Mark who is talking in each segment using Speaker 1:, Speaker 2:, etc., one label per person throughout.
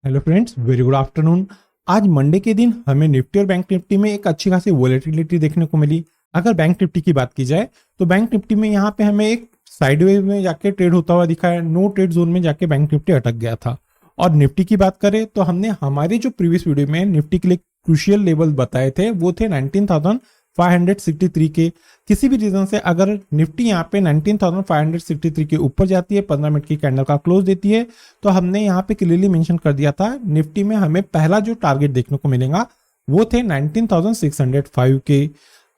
Speaker 1: Hello friends, very good afternoon. आज Monday के दिन हमें निफ्टी और बैंक निफ्टी में एक अच्छी खासी वोलेटिलिटी देखने को मिली। अगर बैंक निफ्टी की बात की जाए तो बैंक निफ्टी में यहाँ पे हमें एक साइडवेज में जाके ट्रेड होता हुआ दिखा है। नो ट्रेड जोन में जाके बैंक निफ्टी अटक गया था। और निफ्टी की बात करें तो हमने हमारे जो प्रीवियस वीडियो में निफ्टी के लिए क्रूशियल लेवल बताए थे वो थे 19,563 के। किसी भी रीजन से अगर निफ्टी यहाँ पे 19,563 के ऊपर जाती है, 15 मिनट की कैंडल का क्लोज देती है, तो हमने यहाँ पे क्लियरली मेंशन कर दिया था निफ्टी में हमें पहला जो टारगेट देखने को मिलेगा वो थे 19,605 के।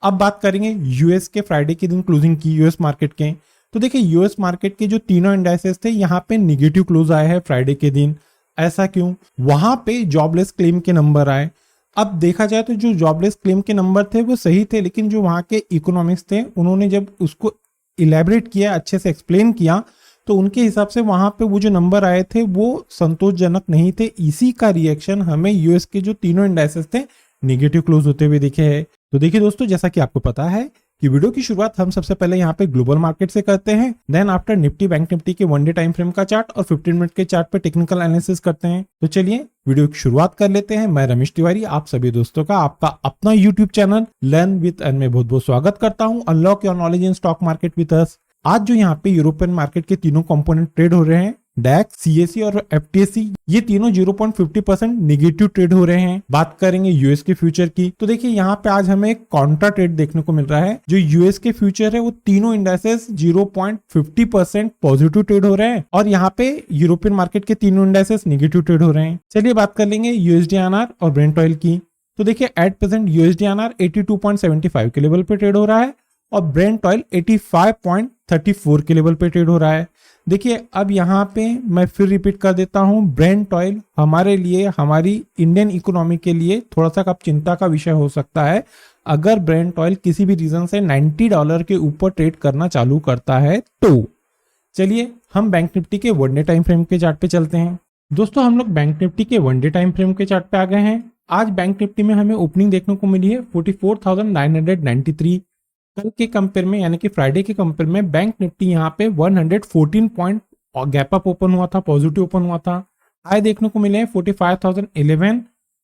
Speaker 1: अब बात करेंगे यूएस के फ्राइडे के दिन क्लोजिंग की यूएस मार्केट के। तो देखिए यूएस मार्केट के जो तीनों इंडाइसेस थे यहाँ पे निगेटिव क्लोज आए हैं फ्राइडे के दिन। ऐसा क्यों? वहां पे जॉबलेस क्लेम के नंबर आए। अब देखा जाए तो जो जॉबलेस क्लेम के नंबर थे वो सही थे, लेकिन जो वहां के इकोनॉमिक्स थे उन्होंने जब उसको इलेबरेट किया, अच्छे से एक्सप्लेन किया, तो उनके हिसाब से वहां पे वो जो नंबर आए थे वो संतोषजनक नहीं थे। इसी का रिएक्शन हमें यूएस के जो तीनों इंडाइसेस थे निगेटिव क्लोज होते हुए दिखे हैं। तो देखिए दोस्तों, जैसा कि आपको पता है कि वीडियो की शुरुआत हम सबसे पहले यहाँ पे ग्लोबल मार्केट से करते हैं, then after Nifty bank Nifty के 1 डे टाइम फ्रेम का चार्ट और 15 मिनट के चार्ट पे टेक्निकल एनालिसिस करते हैं। तो चलिए वीडियो की शुरुआत कर लेते हैं। मैं रमेश तिवारी आप सभी दोस्तों का आपका अपना YouTube channel learn with earn में बहुत बहुत स्वागत करता हूँ। Unlock your knowledge in stock market with us. आज जो यहाँ पे यूरोपियन मार्केट के तीनों कंपोनेंट ट्रेड हो रहे हैं, डैक्स, सीएसई और एफटीएसई, ये तीनों 0.50% निगेटिव ट्रेड हो रहे हैं। बात करेंगे यूएस के फ्यूचर की, तो देखिए यहाँ पे आज हमें एक कॉन्ट्रा ट्रेड देखने को मिल रहा है। जो यूएस के फ्यूचर है वो तीनों इंडाइसेस 0.50% पॉजिटिव ट्रेड हो रहे हैं और यहाँ पे यूरोपियन मार्केट के तीनों इंडाइसेस निगेटिव ट्रेड हो रहे हैं। चलिए बात कर लेंगे यूएसडी आरआर और ब्रेंट ऑयल की। तो देखिए एट प्रेजेंट यूएसडी आरआर 82.75 के लेवल पे ट्रेड हो रहा है और ब्रेंट ऑयल 85.34 के लेवल पे ट्रेड हो रहा है। देखिए अब यहाँ पे मैं फिर रिपीट कर देता हूँ, ब्रेंट ऑयल हमारे लिए, हमारी इंडियन इकोनॉमी के लिए थोड़ा सा कब चिंता का विषय हो सकता है अगर ब्रेंट ऑयल किसी भी रीजन से $90 के ऊपर ट्रेड करना चालू करता है तो। चलिए हम बैंक निफ्टी के 1 डे टाइम फ्रेम के चार्ट पे चलते हैं। दोस्तों हम लोग बैंक निफ्टी के 1 डे टाइम फ्रेम के चार्ट पे आ गए हैं। आज बैंक निफ्टी में हमें ओपनिंग देखने को मिली है 44,993। कल के कंपेयर में यानी कि फ्राइडे के कंपेयर में बैंक निफ्टी यहाँ पे 114 पॉइंट गैप अप ओपन हुआ था, पॉजिटिव ओपन हुआ था। हाई देखने को मिले हैं 45,011,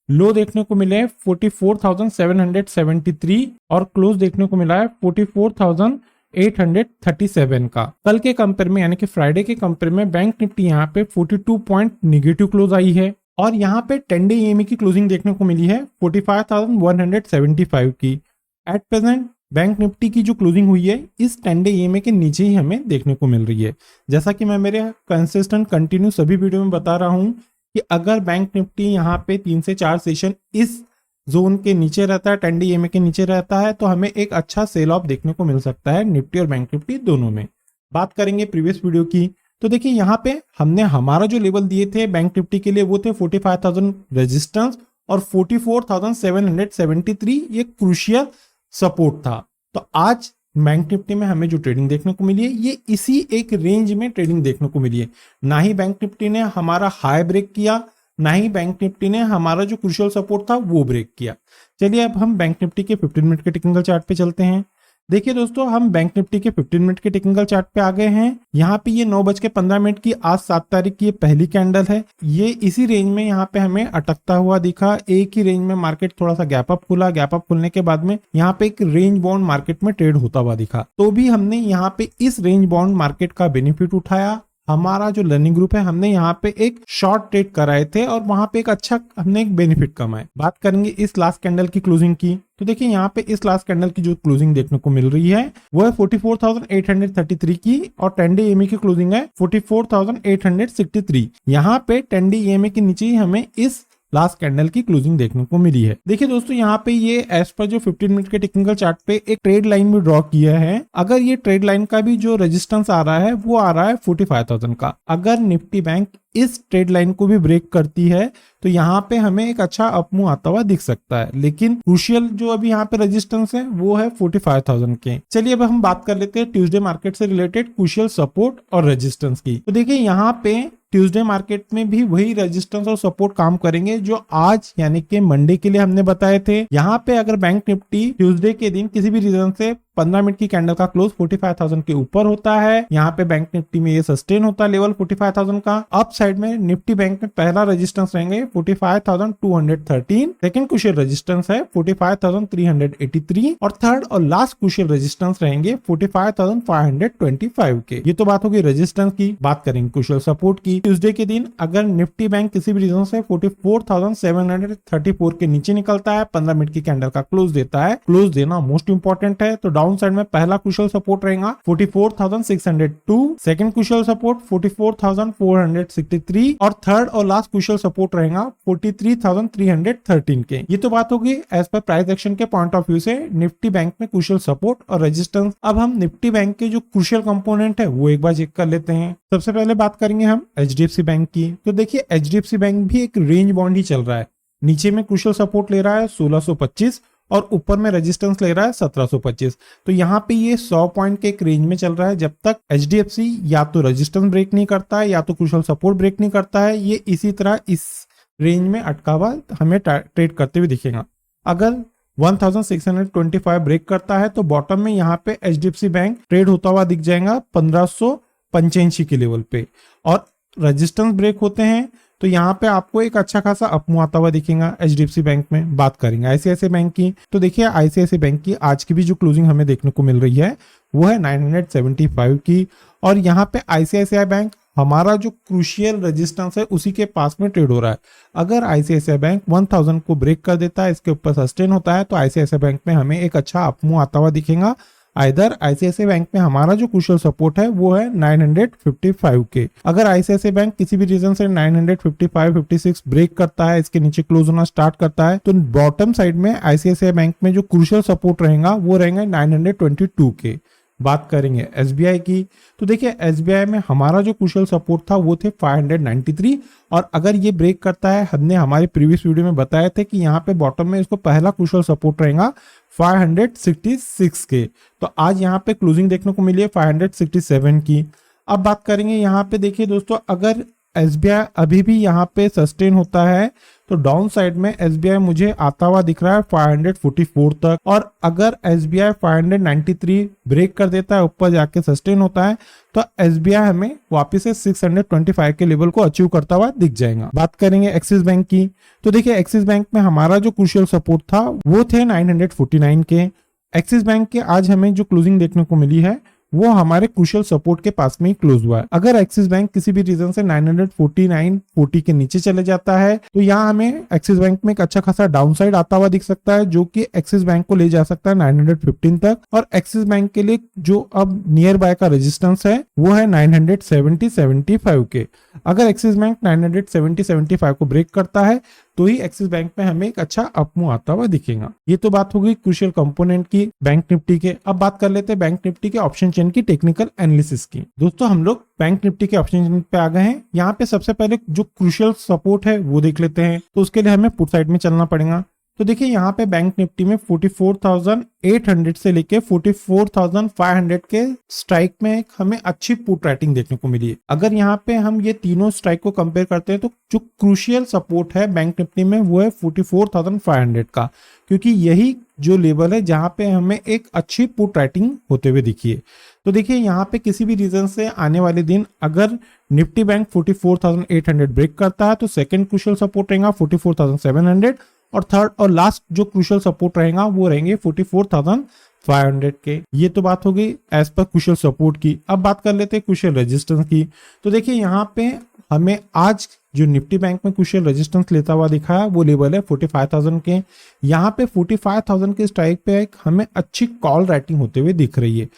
Speaker 1: लो देखने को मिले हैं 44,773 और क्लोज देखने को मिला है 44,837 का। कल के कंपेयर में यानी कि फ्राइडे के कंपेयर में बैंक निफ्टी यहाँ पे 42 पॉइंट निगेटिव क्लोज आई है और यहाँ पे 10 डे ईएमए की क्लोजिंग देखने को मिली है 45,175 की। एट प्रेजेंट बैंक निफ्टी की जो क्लोजिंग हुई है इस 10 डे ईएमए के नीचे ही हमें देखने को मिल रही है। जैसा कि मैं मेरे कंसिस्टेंट कंटिन्यू सभी वीडियो में बता रहा हूं कि अगर बैंक निफ्टी यहाँ पे 3 से 4 सेशन इस जोन के नीचे रहता है, 10 डे ईएमए के नीचे रहता है, तो हमें एक अच्छा सेल ऑफ देखने को मिल सकता है निफ्टी और बैंक निफ्टी दोनों में। बात करेंगे प्रीवियस वीडियो की, तो देखिए यहाँ पे हमने हमारा जो लेवल दिए थे बैंक निफ्टी के लिए वो थे 45,000 रेजिस्टेंस और 44,773 ये क्रूशियल सपोर्ट था। तो आज बैंक निफ्टी में हमें जो ट्रेडिंग देखने को मिली है ये इसी एक रेंज में ट्रेडिंग देखने को मिली है। ना ही बैंक निफ्टी ने हमारा हाई ब्रेक किया, ना ही बैंक निफ्टी ने हमारा जो क्रूशियल सपोर्ट था वो ब्रेक किया। चलिए अब हम बैंक निफ्टी के 15 मिनट के टेक्निकल चार्ट पे चलते हैं। देखिए दोस्तों, हम बैंक निफ्टी के 15 मिनट के टेक्निकल चार्ट पे आ गए हैं। यहाँ पे ये 9:15 की आज 7 तारीख की ये पहली कैंडल है। ये इसी रेंज में यहाँ पे हमें अटकता हुआ दिखा। एक ही रेंज में मार्केट थोड़ा सा गैप अप खुला, गैप अप खुलने के बाद में यहाँ पे एक रेंज बाउंड मार्केट में ट्रेड होता हुआ दिखा। तो भी हमने यहाँ पे इस रेंज बाउंड मार्केट का बेनिफिट उठाया। हमारा जो लर्निंग ग्रुप है हमने यहाँ पे एक शॉर्ट ट्रेड कराए थे और वहां पे एक अच्छा हमने एक बेनिफिट कमाए। बात करेंगे इस लास्ट कैंडल की क्लोजिंग की, तो देखिए यहाँ पे इस लास्ट कैंडल की जो क्लोजिंग देखने को मिल रही है वो है 44,833 की और 10 डे ईएमए की क्लोजिंग है 44,863। यहाँ पे 10 डे ईएमए के नीचे ही हमें इस लास्ट कैंडल की क्लोजिंग देखने को मिली है। देखिए दोस्तों, यहाँ पे ये एज पर जो 15 मिनट के टेक्निकल चार्ट पे एक ट्रेड लाइन भी ड्रॉ किया है। अगर ये ट्रेड लाइन का भी जो रेजिस्टेंस आ रहा है वो आ रहा है 45,000 का। अगर निफ्टी बैंक इस ट्रेड लाइन को भी ब्रेक करती है तो यहाँ पे हमें एक अच्छा अपमूव आता हुआ दिख सकता है, लेकिन क्रूशियल जो अभी यहाँ पे रेजिस्टेंस है वो है 45,000 के। चलिए अब हम बात कर लेते हैं ट्यूसडे मार्केट से रिलेटेड क्रूशियल सपोर्ट और रेजिस्टेंस की। तो देखिए यहाँ पे ट्यूसडे मार्केट में भी वही रेजिस्टेंस और सपोर्ट काम करेंगे जो आज यानी कि मंडे के लिए हमने बताए थे। यहाँ पे अगर बैंक निफ्टी ट्यूसडे के दिन किसी भी रीजन से 15 मिनट की कैंडल का क्लोज 45,000 के ऊपर होता है। यहाँ पे बैंक निफ्टी में ये सस्टेन होता है लेवल 45,000 का। अप साइड में निफ्टी बैंक में पहला रेजिस्टेंस रहेंगे 45,213, सेकंड क्रूशियल रेजिस्टेंस है 45,383 और थर्ड और लास्ट क्रूशियल रेजिस्टेंस रहेंगे 45,525 के। ये तो बात होगी रेजिस्टेंस की। बात करेंगे क्रूशियल सपोर्ट की। ट्यूसडे के दिन अगर निफ्टी बैंक किसी भी रीजन से 44,734 के नीचे निकलता है, 15 मिनट की कैंडल का क्लोज देता है, क्लोज देना मोस्ट इंपॉर्टेंट है, तो डाउन साइड में पहला क्रूशियल सपोर्ट रहेगा 44,602, सेकंड क्रूशियल सपोर्ट 44,463 और थर्ड और लास्ट क्रूशियल सपोर्ट रहेगा 43,313 के। ये तो बात होगी एज पर प्राइस एक्शन के पॉइंट ऑफ व्यू से निफ्टी बैंक में क्रूशियल सपोर्ट और रेजिस्टेंस। अब हम निफ्टी बैंक के जो क्रूशियल कंपोनेंट है वो एक बार चेक कर लेते हैं। सबसे पहले बात करेंगे हम एचडीएफसी बैंक की। तो देखिए एचडीएफसी बैंक भी एक रेंज बाउंड ही चल रहा है। नीचे में क्रूशियल सपोर्ट ले रहा है 1625 और ऊपर में रेजिस्टेंस ले रहा है 1725। तो यहाँ पे ये 100 पॉइंट के एक रेंज में चल रहा है। जब तक एचडीएफसी या तो रेजिस्टेंस ब्रेक नहीं करता है या तो क्रूशियल सपोर्ट ब्रेक नहीं करता है, ये इसी तरह इस रेंज में अटका हुआ हमें ट्रेड करते हुए दिखेगा। अगर 1625 ब्रेक करता है तो बॉटम में यहाँ पे एचडीएफसी बैंक ट्रेड होता हुआ दिख जाएगा 1585 के लेवल पे। और रेजिस्टेंस ब्रेक होते हैं तो यहाँ पे आपको एक अच्छा खासा अपमूव आता हुआ दिखेगा एचडीएफसी बैंक में। बात करेंगे आईसीआईसीआई बैंक की। तो देखिए आईसीआईसीआई बैंक की आज की भी जो क्लोजिंग हमें देखने को मिल रही है वो है 975 की। और यहाँ पे आईसीआईसीआई बैंक हमारा जो क्रूशियल रेजिस्टेंस है उसी के पास में ट्रेड हो रहा है। अगर आईसीआईसीआई बैंक 1000 को ब्रेक कर देता है, इसके ऊपर सस्टेन होता है, तो आईसीआईसीआई बैंक में हमें एक अच्छा अपमूव आता हुआ दिखेगा। इधर आईसीआईसीआई बैंक में हमारा जो क्रूशियल सपोर्ट है वो है 955 के। अगर आईसीआईसीआई बैंक किसी भी रीजन से 955-56 ब्रेक करता है, इसके नीचे क्लोज होना स्टार्ट करता है, तो बॉटम साइड में आईसीआईसीआई बैंक में जो क्रूशियल सपोर्ट रहेगा वो रहेगा 922 के। बात करेंगे एसबीआई की। तो देखिए एसबीआई में हमारा जो क्रूशियल सपोर्ट था वो थे 593 और अगर ये ब्रेक करता है, हमने हमारे प्रीवियस वीडियो में बताया था कि यहाँ पे बॉटम में इसको पहला क्रूशियल सपोर्ट रहेगा 566 के। तो आज यहाँ पे क्लोजिंग देखने को मिली है 567 की। अब बात करेंगे यहाँ पे, देखिए दोस्तों अगर एसबीआई अभी भी यहाँ पे सस्टेन होता है तो डाउन साइड में एसबीआई मुझे आता हुआ दिख रहा है 544 तक। और अगर एसबीआई 593 ब्रेक कर देता है, ऊपर जाके सस्टेन होता है, तो एसबीआई हमें वापस से 625 के लेवल को अचीव करता हुआ दिख जाएगा। बात करेंगे एक्सिस बैंक की। तो देखिए एक्सिस बैंक में हमारा जो क्रूशियल सपोर्ट था वो थे 949 के। एक्सिस बैंक के आज हमें जो क्लोजिंग देखने को मिली है वो हमारे क्रूशियल सपोर्ट के पास में ही क्लोज हुआ है। अगर एक्सिस बैंक किसी भी रीजन से 949.40 के नीचे चले जाता है तो यहाँ हमें एक्सिस बैंक में एक अच्छा खासा डाउनसाइड आता हुआ दिख सकता है, जो कि एक्सिस बैंक को ले जा सकता है 915 तक। और एक्सिस बैंक के लिए जो अब नियर बाय का रेजिस्टेंस है वो है 970-75 के। अगर एक्सिस बैंक 970-75 को ब्रेक करता है तो ही एक्सिस बैंक में हमें एक अच्छा अपमूव आता हुआ दिखेगा। ये तो बात होगी क्रूशियल कंपोनेंट की बैंक निफ्टी के। अब बात कर लेते हैं बैंक निफ्टी के ऑप्शन चेन की टेक्निकल एनालिसिस की। दोस्तों हम लोग बैंक निफ्टी के ऑप्शन चेन पे आ गए हैं। यहाँ पे सबसे पहले जो क्रूशियल सपोर्ट है वो देख लेते हैं। तो उसके लिए हमें पुट साइड में चलना पड़ेगा। तो देखिए यहाँ पे बैंक निफ्टी में 44,800 से लेके 44,500 के स्ट्राइक में हमें अच्छी पुट राइटिंग देखने को मिली है। अगर यहाँ पे हम ये तीनों स्ट्राइक को कंपेयर करते हैं तो जो क्रूशियल सपोर्ट है बैंक निफ्टी में वो है 44,500 का, क्योंकि यही जो लेवल है जहाँ पे हमें एक अच्छी पुट राइटिंग होते हुए दिखी है। तो देखिए यहाँ पे किसी भी रीजन से आने वाले दिन अगर निफ्टी बैंक 44,800 ब्रेक करता है तो सेकंड क्रूशियल सपोर्ट रहेगा 44,700 और थर्ड और लास्ट जो क्रूशियल सपोर्ट रहेगा वो रहेंगे 44,500 के। ये तो बात हो गई एज पर क्रूशियल सपोर्ट की। अब बात कर लेते हैं क्रूशियल रेजिस्टेंस की। तो देखिए यहाँ पे हमें आज जो निफ्टी बैंक में क्रूशियल रेजिस्टेंस लेता हुआ दिखा है वो लेवल है 45,000 के। यहाँ पे 45,000 के स्ट्राइक पे एक हमें अच्छी कॉल राइटिंग होते हुए दिख रही है।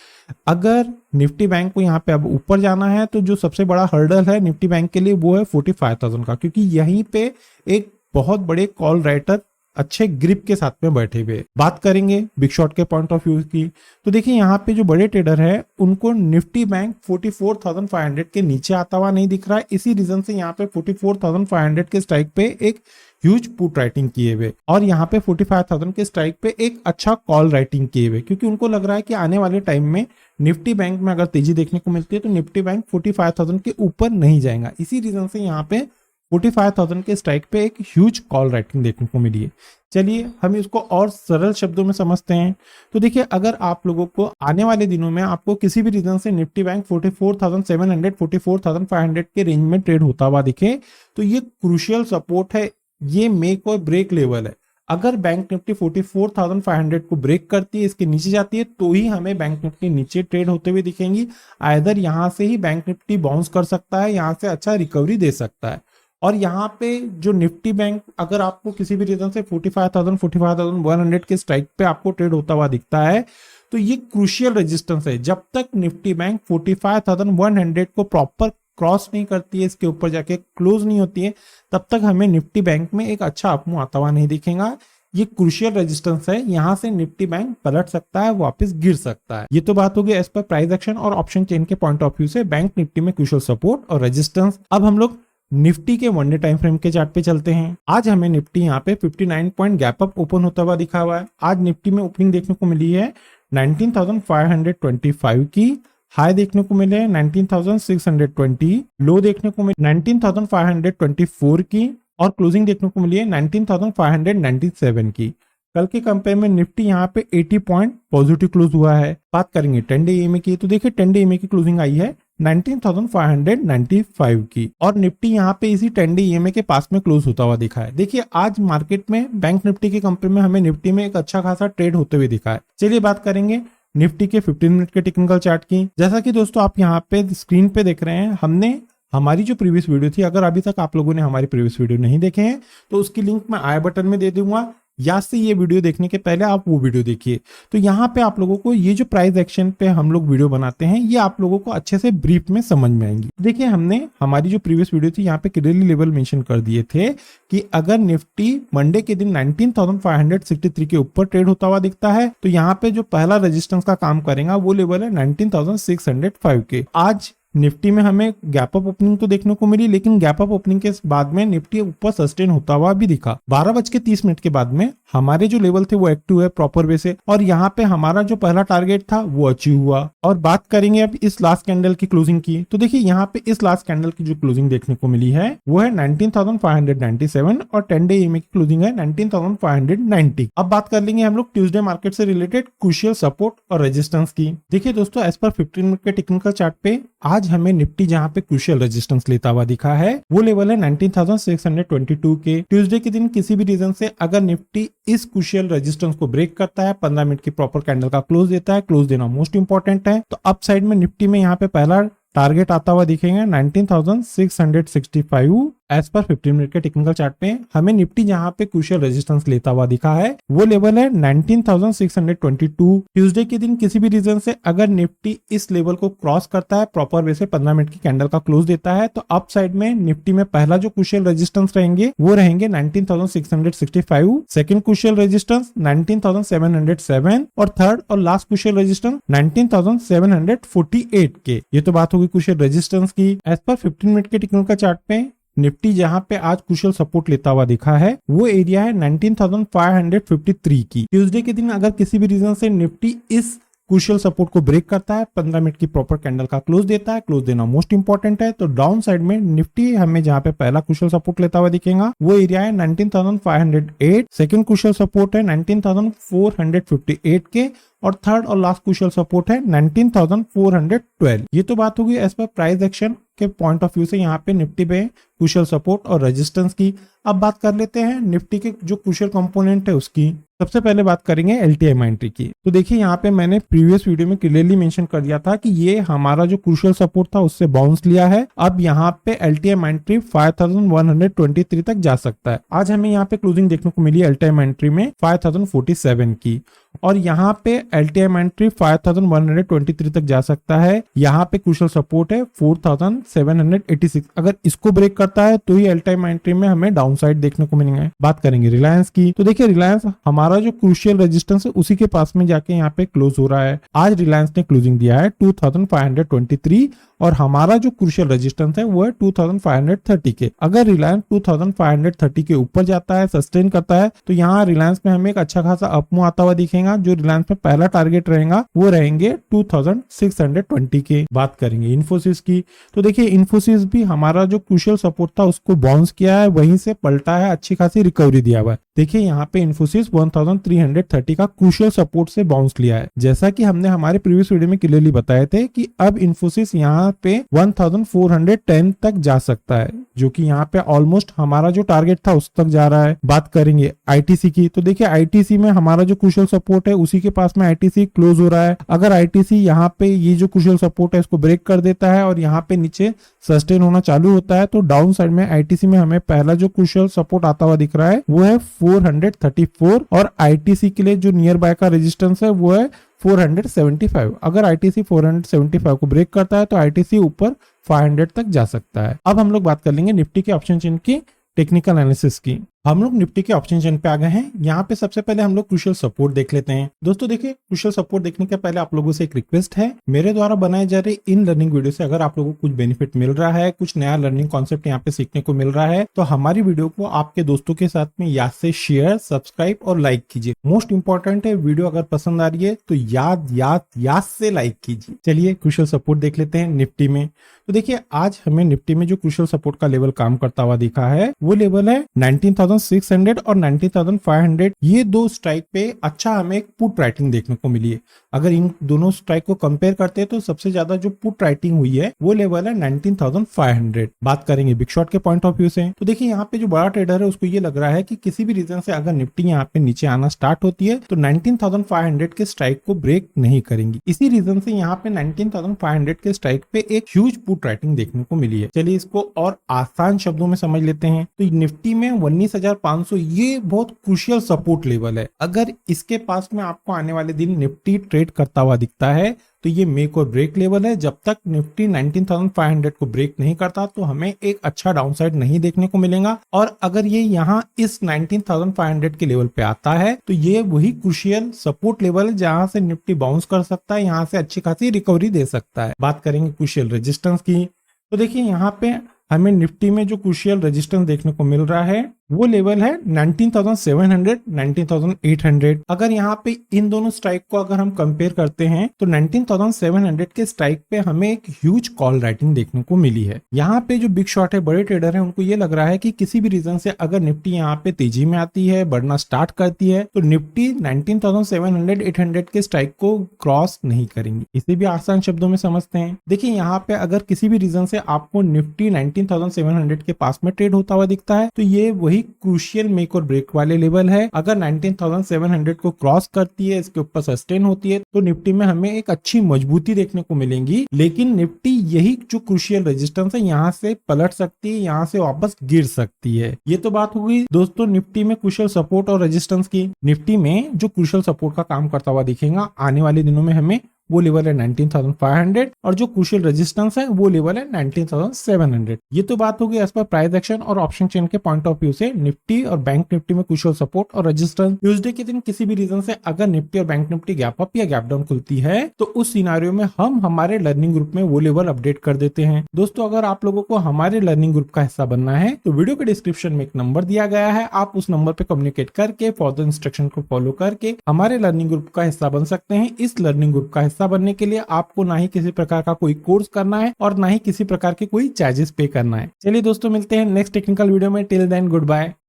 Speaker 1: अगर निफ्टी बैंक को यहाँ पे अब ऊपर जाना है तो जो सबसे बड़ा हर्डल है निफ्टी बैंक के लिए वो है 45,000 का, क्योंकि यहीं पे एक बहुत बड़े कॉल राइटर अच्छे ग्रिप के साथ में बैठे हुए। बात करेंगे बिग शॉट के पॉइंट ऑफ व्यू की। तो देखिए यहाँ पे जो बड़े ट्रेडर है उनको निफ्टी बैंक 44,500 के नीचे आता हुआ नहीं दिख रहा है। इसी रीजन से यहाँ पे 44,500 के स्ट्राइक पे एक ह्यूज पुट राइटिंग किए हुए और यहाँ पे 45,000 के स्ट्राइक पे एक अच्छा कॉल राइटिंग किए हुए, क्योंकि उनको लग रहा है कि आने वाले टाइम में निफ्टी बैंक में अगर तेजी देखने को मिलती है तो निफ्टी बैंक 45,000 के ऊपर नहीं जाएगा। इसी रीजन से यहाँ पे 45,000 के स्ट्राइक पे एक ह्यूज कॉल राइटिंग देखने को मिली है। चलिए हम इसको और सरल शब्दों में समझते हैं। तो देखिए, अगर आप लोगों को आने वाले दिनों में आपको किसी भी रीजन से निफ्टी बैंक 44,700 44,500 के रेंज में ट्रेड होता हुआ दिखे, तो ये क्रूशियल सपोर्ट है, ये मेक और ब्रेक लेवल है। अगर बैंक निफ्टी 44,500 को ब्रेक करती है, इसके नीचे जाती है, तो ही हमें बैंक निफ्टी नीचे ट्रेड होते हुए दिखेंगी। आइदर यहां से ही बैंक निफ्टी बाउंस कर सकता है, यहां से अच्छा रिकवरी दे सकता है। और यहाँ पे जो निफ्टी बैंक अगर आपको किसी भी रीजन से 45,000 45,100 के स्ट्राइक पे आपको ट्रेड होता हुआ दिखता है, तो ये क्रूशियल रेजिस्टेंस है। जब तक निफ्टी बैंक 45,100 को प्रॉपर क्रॉस नहीं करती है, इसके ऊपर जाके क्लोज नहीं होती है, तब तक हमें निफ्टी बैंक में एक अच्छा अपमूव आता हुआ नहीं दिखेगा। ये क्रूशियल रेजिस्टेंस है, यहां से निफ्टी बैंक पलट सकता है, वापस गिर सकता है। ये तो बात होगी एज पर प्राइस एक्शन और ऑप्शन चेन के पॉइंट ऑफ व्यू से बैंक निफ्टी में क्रूशियल सपोर्ट और रेजिस्टेंस। अब हम लोग निफ्टी के वन डे टाइम फ्रेम के चार्ट पे चलते हैं। आज हमें निफ्टी यहाँ पे 59 पॉइंट गैप अप ओपन होता हुआ दिखा हुआ है। आज निफ्टी में ओपनिंग देखने को मिली है 19,525 की, हाई देखने को मिले 19,620, लो देखने को मिले 19,524 की और क्लोजिंग देखने को मिली है 19,597 की। कल के कंपेयर में निफ्टी यहाँ पे 80 पॉइंट पॉजिटिव क्लोज हुआ है। बात करेंगे 10 डे ईएमए की, तो देखिए 10 डे ईएमए की क्लोजिंग आई है 19,595 की और निफ्टी यहाँ पे इसी 10 डे ईएमए के पास में क्लोज होता हुआ दिखा है। देखिए, आज मार्केट में बैंक निफ्टी के कंपेयर में हमें निफ्टी में एक अच्छा खासा ट्रेड होते हुए दिखा है। चलिए बात करेंगे निफ्टी के 15 मिनट के टेक्निकल चार्ट की। जैसा कि दोस्तों आप यहाँ पे स्क्रीन पे देख रहे हैं, हमने हमारी जो प्रीवियस वीडियो थी, अगर अभी तक आप लोगों ने हमारी प्रीवियस वीडियो नहीं देखे हैं तो उसकी लिंक मैं आई बटन में दे दूंगा, या से ये वीडियो देखने के पहले आप वो वीडियो देखिए। तो यहाँ पे आप लोगों को ये जो प्राइस एक्शन पे हम लोग वीडियो बनाते हैं, ये आप लोगों को अच्छे से ब्रीफ में समझ में आएंगी। देखिए, हमने हमारी जो प्रीवियस वीडियो थी यहाँ पे क्लियरली लेवल मेंशन कर दिए थे कि अगर निफ्टी मंडे के दिन 19,563 के ऊपर ट्रेड होता हुआ दिखता है, तो यहाँ पे जो पहला रेजिस्टेंस का काम करेगा वो लेवल है 19,605 के। आज निफ्टी में हमें गैप अप ओपनिंग तो देखने को मिली, लेकिन गैप अप ओपनिंग के बाद में निफ्टी ऊपर सस्टेन होता हुआ भी दिखा। 12:30 के बाद में हमारे जो लेवल थे वो एक्टिव है प्रॉपर वे से, और यहाँ पे हमारा जो पहला टारगेट था वो अचीव हुआ। और बात करेंगे अब इस लास्ट कैंडल की क्लोजिंग की, तो देखिए यहाँ पे इस लास्ट कैंडल की जो क्लोजिंग देखने को मिली है वो है 19,597 और 10 डे ईएमए की क्लोजिंग है 19,590। अब बात कर लेंगे हम लोग ट्यूसडे मार्केट से रिलेटेड क्रूशियल सपोर्ट और रेजिस्टेंस की। देखिए दोस्तों, एज पर 15 मिनट के टेक्निकल चार्ट पे आज हमें निफ्टी जहां पे क्रूशियल रेजिस्टेंस लेता हुआ दिखा है वो लेवल है 19,622 के। ट्यूसडे के दिन किसी भी रीजन से अगर निफ्टी इस क्रूशियल रेजिस्टेंस को ब्रेक करता है, 15 मिनट की प्रॉपर कैंडल का क्लोज देता है, क्लोज देना मोस्ट इंपॉर्टेंट है, तो अप साइड में निफ्टी में यहाँ पे पहला टारगेट आता हुआ दिखेगा 19,665। एज पर 15 मिनट के टेक्निकल चार्ट पे हमें निफ्टी जहां पे क्रूशियल रेजिस्टेंस लेता हुआ दिखा है वो लेवल है 19,622। ट्यूसडे के दिन किसी भी रीजन से अगर निफ्टी इस लेवल को क्रॉस करता है, प्रॉपर वे से 15 मिनट की कैंडल का क्लोज देता है, तो अप साइड में निफ्टी में पहला जो क्रूशियल रेजिस्टेंस रहेंगे वो रहेंगे 19,665, सेकंड क्रूशियल रेजिस्टेंस 19,707 और थर्ड और लास्ट क्रूशियल रेजिस्टेंस 19,748 के। ये तो बात होगी क्रूशियल रेजिस्टेंस की। एज पर 15 मिनट के टेक्निकल चार्ट पे निफ्टी जहां पे आज क्रूशियल सपोर्ट लेता हुआ दिखा है वो एरिया है 19,553 की। ट्यूसडे के दिन अगर किसी भी रीजन से निफ्टी इस क्रूशियल सपोर्ट को ब्रेक करता है, 15 मिनट की प्रॉपर कैंडल का क्लोज देता है, क्लोज देना मोस्ट इंपॉर्टेंट है, तो डाउन साइड में निफ्टी हमें जहां पे पहला क्रूशियल सपोर्ट लेता हुआ दिखेगा वो एरिया है 19,508, सेकंड क्रूशियल सपोर्ट है 19,458 के और थर्ड और लास्ट क्रूशियल सपोर्ट है 19,412। ये तो बात होगी एज पर प्राइस एक्शन के पॉइंट ऑफ व्यू से यहाँ पे निफ्टी पे क्रूशियल सपोर्ट और रेजिस्टेंस की। अब बात कर लेते हैं निफ्टी के जो क्रूशियल कंपोनेंट है उसकी। सबसे पहले बात करेंगे एलटीएम एंट्री की। तो देखिए यहाँ पे मैंने प्रीवियस वीडियो में क्लियरली मेंशन कर दिया था कि ये हमारा जो क्रूशियल सपोर्ट था उससे बाउंस लिया है। अब यहाँ पे एलटीएम एंट्री 5,123 तक जा सकता है। आज हमें यहाँ पे क्लोजिंग देखने को मिली एलटीएम एंट्री में 5,047 की और यहाँ पे एलटीएम एंट्री 5,123 तक जा सकता है। यहाँ पे क्रूशियल सपोर्ट है 4,786। अगर इसको ब्रेक करता है तो ही एलटीएम एंट्री में हमें डाउन साइड देखने को मिलेंगे। बात करेंगे रिलायंस की, तो देखिए रिलायंस हमारा हमारा जो क्रूशियल रेजिस्टेंस है उसी के पास में जाके यहाँ पे क्लोज हो रहा है। आज रिलायंस ने क्लोजिंग दिया है 2523 और हमारा जो क्रूशियल रेजिस्टेंस है वो है 2530 के। अगर रिलायंस 2530 के ऊपर जाता है, सस्टेन करता है, तो यहाँ रिलायंस में हमें एक अच्छा खासा अपमूव आता हुआ दिखेगा। जो रिलायंस में पहला टारगेट रहेगा वो रहेंगे 2620 के। बात करेंगे इन्फोसिस की, तो देखिए इन्फोसिस भी हमारा जो क्रूशियल सपोर्ट था उसको बाउंस किया है, वहीं से पलटा है, अच्छी खासी रिकवरी दिया हुआ है। देखिए यहाँ पे इन्फोसिस 1330 का क्रूशियल सपोर्ट से बाउंस लिया है। जैसा कि हमने हमारे प्रीवियस वीडियो में क्लियरली बताए थे कि अब इन्फोसिस यहाँ पे 1410 तक जा सकता है, जो कि यहाँ पे ऑलमोस्ट हमारा जो टारगेट था उस तक जा रहा है। बात करेंगे आईटीसी की, तो देखिए आईटीसी में हमारा जो क्रूशियल सपोर्ट है उसी के पास में आईटीसी क्लोज हो रहा है। अगर आईटीसी यहाँ पे ये जो क्रूशियल सपोर्ट है इसको ब्रेक कर देता है और यहाँ पे नीचे सस्टेन होना चालू होता है, तो डाउन साइड में आईटीसी में हमें पहला जो क्रूशियल सपोर्ट आता हुआ दिख रहा है वो है 434 और आईटीसी के लिए जो नियर बाय का रेजिस्टेंस है वो है 475। अगर आईटीसी 475 को ब्रेक करता है तो आईटीसी ऊपर 500 तक जा सकता है। अब हम लोग बात कर लेंगे निफ्टी के ऑप्शन चेन की टेक्निकल एनालिसिस की। हम लोग निफ्टी के ऑप्शन चेन पे आ गए हैं। यहाँ पे सबसे पहले हम लोग क्रूशियल सपोर्ट देख लेते हैं। दोस्तों देखिए क्रूशियल सपोर्ट देखने के पहले आप लोगों से एक रिक्वेस्ट है, मेरे द्वारा बनाए जा रहे इन लर्निंग वीडियो से अगर आप लोगों को कुछ बेनिफिट मिल रहा है, कुछ नया लर्निंग कॉन्सेप्ट यहाँ पे सीखने को मिल रहा है, तो हमारी वीडियो को आपके दोस्तों के साथ में याद से शेयर, सब्सक्राइब और लाइक कीजिए। मोस्ट इंपॉर्टेंट है, वीडियो अगर पसंद आ रही है तो याद से लाइक कीजिए। चलिए क्रूशियल सपोर्ट देख लेते हैं निफ्टी में। तो देखिए आज हमें निफ्टी में जो क्रूशियल सपोर्ट का लेवल काम करता हुआ दिखा है वो लेवल है 19,600 और 19,500। ये दो स्ट्राइक पे अच्छा हमें एक पुट राइटिंग देखने को मिली है। अगर इन दोनों स्ट्राइक को कंपेयर करते हैं तो सबसे ज्यादा जो पुट राइटिंग हुई है वो लेवल है 19,500। बात करेंगे बिग शॉट के पॉइंट ऑफ व्यू से, तो देखिए यहाँ पे जो बड़ा ट्रेडर है उसको ये लग रहा है कि किसी भी रीजन से अगर निफ्टी यहाँ पे नीचे आना स्टार्ट होती है तो 19,500 के स्ट्राइक को ब्रेक नहीं करेंगी। इसी रीजन से यहाँ पे 19,500 के स्ट्राइक पे एक ह्यूज पुट राइटिंग देखने को मिली है। चलिए इसको और आसान शब्दों में समझ लेते हैं। तो निफ्टी में 19,500 ये बहुत क्रूशियल सपोर्ट लेवल है। अगर इसके पास में आपको आने वाले दिन निफ्टी ट्रेड करता हुआ दिखता है तो ये मेक और ब्रेक लेवल है। जब तक निफ्टी 19,500 को ब्रेक नहीं करता तो हमें एक अच्छा डाउनसाइड नहीं देखने को मिलेगा। और अगर ये यहाँ इस 19,500 के लेवल पे आता है तो ये वही क्रूशियल सपोर्ट लेवल है जहां से निफ्टी बाउंस कर सकता है, यहाँ से अच्छी खासी रिकवरी दे सकता है। बात करेंगे क्रूशियल रेजिस्टेंस की, तो देखिए यहाँ पे हमें निफ्टी में जो क्रूशियल रेजिस्टेंस देखने को मिल रहा है वो लेवल है 19,700, 19,800। अगर यहाँ पे इन दोनों स्ट्राइक को अगर हम कंपेयर करते हैं तो 19,700 के स्ट्राइक पे हमें एक ह्यूज कॉल राइटिंग देखने को मिली है। यहाँ पे जो बिग शॉट है, बड़े ट्रेडर है, उनको ये लग रहा है कि किसी भी रीजन से अगर निफ्टी यहाँ पे तेजी में आती है, बढ़ना स्टार्ट करती है, तो निफ्टी 19,700, 800 के स्ट्राइक को क्रॉस नहीं करेंगी। इसे भी आसान शब्दों में समझते हैं। देखिए यहाँ पे अगर किसी भी रीजन से आपको निफ्टी 19,700 के पास में ट्रेड होता हुआ दिखता है तो ये वही क्रूशियल मेक और ब्रेक वाले लेवल है। अगर 19,700 को क्रॉस करती है, इसके ऊपर सस्टेन होती है, तो निफ्टी में हमें एक अच्छी मजबूती देखने को मिलेगी। लेकिन निफ्टी यही जो क्रूशियल रेजिस्टेंस है यहाँ से पलट सकती है, यहाँ से वापस गिर सकती है। ये तो बात हो गई दोस्तों निफ्टी में क्रूशियल सपोर्ट और रेजिस्टेंस की। निफ्टी में जो क्रूशियल सपोर्ट का काम करता हुआ दिखेगा आने वाले दिनों में हमें वो लेवल है 19,500 और जो क्रूशियल रेजिस्टेंस है वो लेवल है 19,700। ये तो बात होगी एज पर प्राइस एक्शन और ऑप्शन चेन के पॉइंट ऑफ व्यू से निफ्टी और बैंक निफ्टी में क्रूशियल सपोर्ट और रेजिस्टेंस। ट्यूसडे के दिन किसी भी रीजन से अगर निफ्टी और बैंक निफ्टी गैप अप या गैप डाउन खुलती है तो उस सिनारियो में हम हमारे लर्निंग ग्रुप में वो लेवल अपडेट कर देते हैं। दोस्तों अगर आप लोगों को हमारे लर्निंग ग्रुप का हिस्सा बनना है तो वीडियो के डिस्क्रिप्शन में एक नंबर दिया गया है, आप उस नंबर पे कम्युनिकेट करके फॉर द इंस्ट्रक्शन को फॉलो करके हमारे लर्निंग ग्रुप का हिस्सा बन सकते हैं। इस लर्निंग ग्रुप का हिस्सा बनने के लिए आपको ना ही किसी प्रकार का कोई कोर्स करना है और ना ही किसी प्रकार के कोई चार्जेस पे करना है। चलिए दोस्तों मिलते हैं नेक्स्ट टेक्निकल वीडियो में। Till then good bye.